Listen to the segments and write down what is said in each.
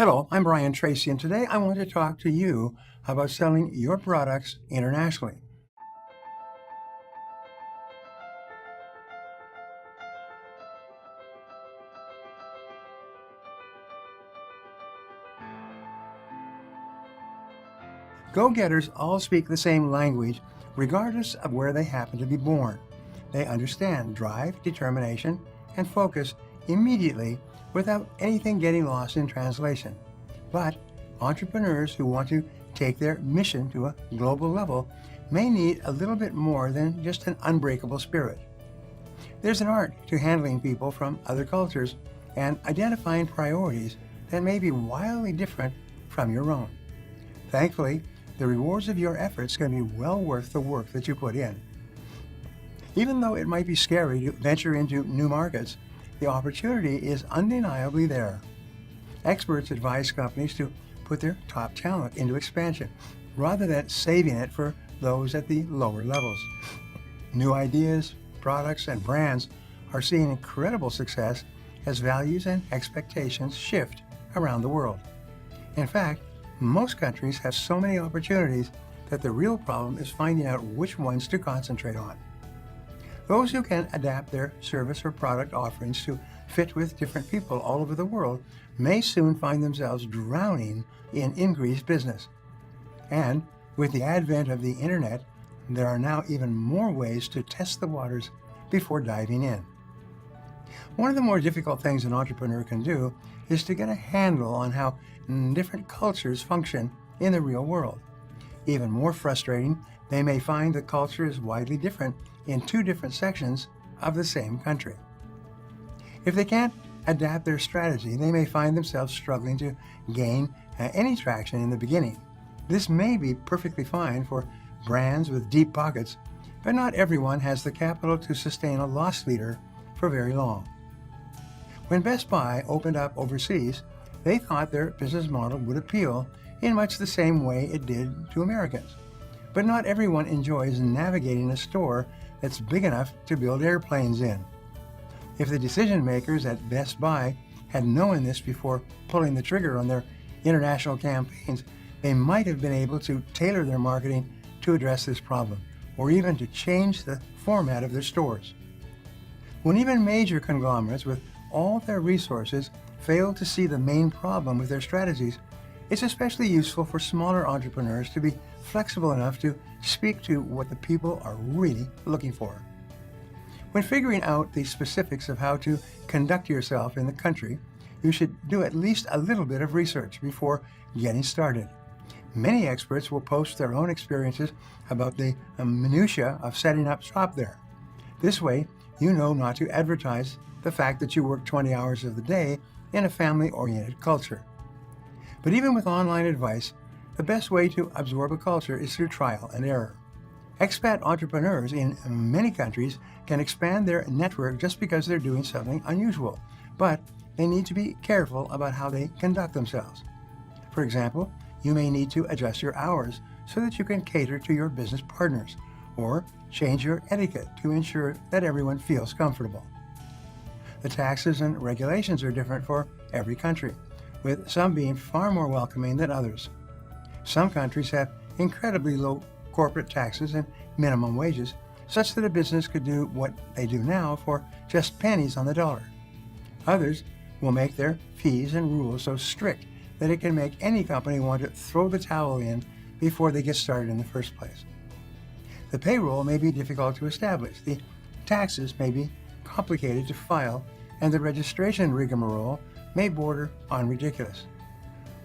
Hello, I'm Brian Tracy, and today I want to talk to you about selling your products internationally. Go-getters all speak the same language, regardless of where they happen to be born. They understand drive, determination, and focus immediately without anything getting lost in translation. But entrepreneurs who want to take their mission to a global level may need a little bit more than just an unbreakable spirit. There's an art to handling people from other cultures and identifying priorities that may be wildly different from your own. Thankfully, the rewards of your efforts can be well worth the work that you put in. Even though it might be scary to venture into new markets, the opportunity is undeniably there. Experts advise companies to put their top talent into expansion rather than saving it for those at the lower levels. New ideas, products, and brands are seeing incredible success as values and expectations shift around the world. In fact, most countries have so many opportunities that the real problem is finding out which ones to concentrate on. Those who can adapt their service or product offerings to fit with different people all over the world may soon find themselves drowning in increased business. And with the advent of the internet, there are now even more ways to test the waters before diving in. One of the more difficult things an entrepreneur can do is to get a handle on how different cultures function in the real world. Even more frustrating, they may find the culture is widely different in two different sections of the same country. If they can't adapt their strategy, they may find themselves struggling to gain any traction in the beginning. This may be perfectly fine for brands with deep pockets, but not everyone has the capital to sustain a loss leader for very long. When Best Buy opened up overseas, they thought their business model would appeal in much the same way it did to Americans. But not everyone enjoys navigating a store that's big enough to build airplanes in. If the decision makers at Best Buy had known this before pulling the trigger on their international campaigns, they might have been able to tailor their marketing to address this problem, or even to change the format of their stores. When even major conglomerates with all their resources fail to see the main problem with their strategies, it's especially useful for smaller entrepreneurs to be flexible enough to speak to what the people are really looking for. When figuring out the specifics of how to conduct yourself in the country, you should do at least a little bit of research before getting started. Many experts will post their own experiences about the minutiae of setting up shop there. This way, you know not to advertise the fact that you work 20 hours of the day in a family-oriented culture. But even with online advice, the best way to absorb a culture is through trial and error. Expat entrepreneurs in many countries can expand their network just because they're doing something unusual, but they need to be careful about how they conduct themselves. For example, you may need to adjust your hours so that you can cater to your business partners, or change your etiquette to ensure that everyone feels comfortable. The taxes and regulations are different for every country, with some being far more welcoming than others. Some countries have incredibly low corporate taxes and minimum wages, such that a business could do what they do now for just pennies on the dollar. Others will make their fees and rules so strict that it can make any company want to throw the towel in before they get started in the first place. The payroll may be difficult to establish, the taxes may be complicated to file, and the registration rigmarole may border on ridiculous.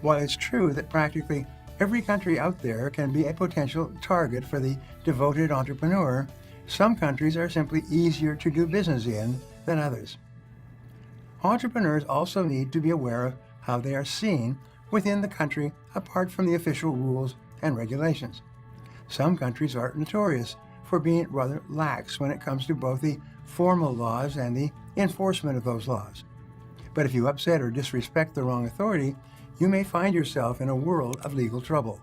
While it's true that practically every country out there can be a potential target for the devoted entrepreneur, some countries are simply easier to do business in than others. Entrepreneurs also need to be aware of how they are seen within the country apart from the official rules and regulations. Some countries are notorious for being rather lax when it comes to both the formal laws and the enforcement of those laws. But if you upset or disrespect the wrong authority, you may find yourself in a world of legal trouble.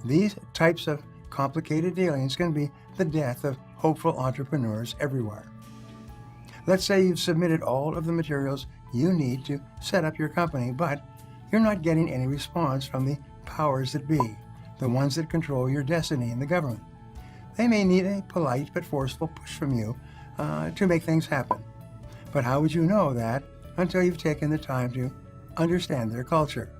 These types of complicated dealings can be the death of hopeful entrepreneurs everywhere. Let's say you've submitted all of the materials you need to set up your company, but you're not getting any response from the powers that be, the ones that control your destiny in the government. They may need a polite but forceful push from you to make things happen. But how would you know that until you've taken the time to understand their culture?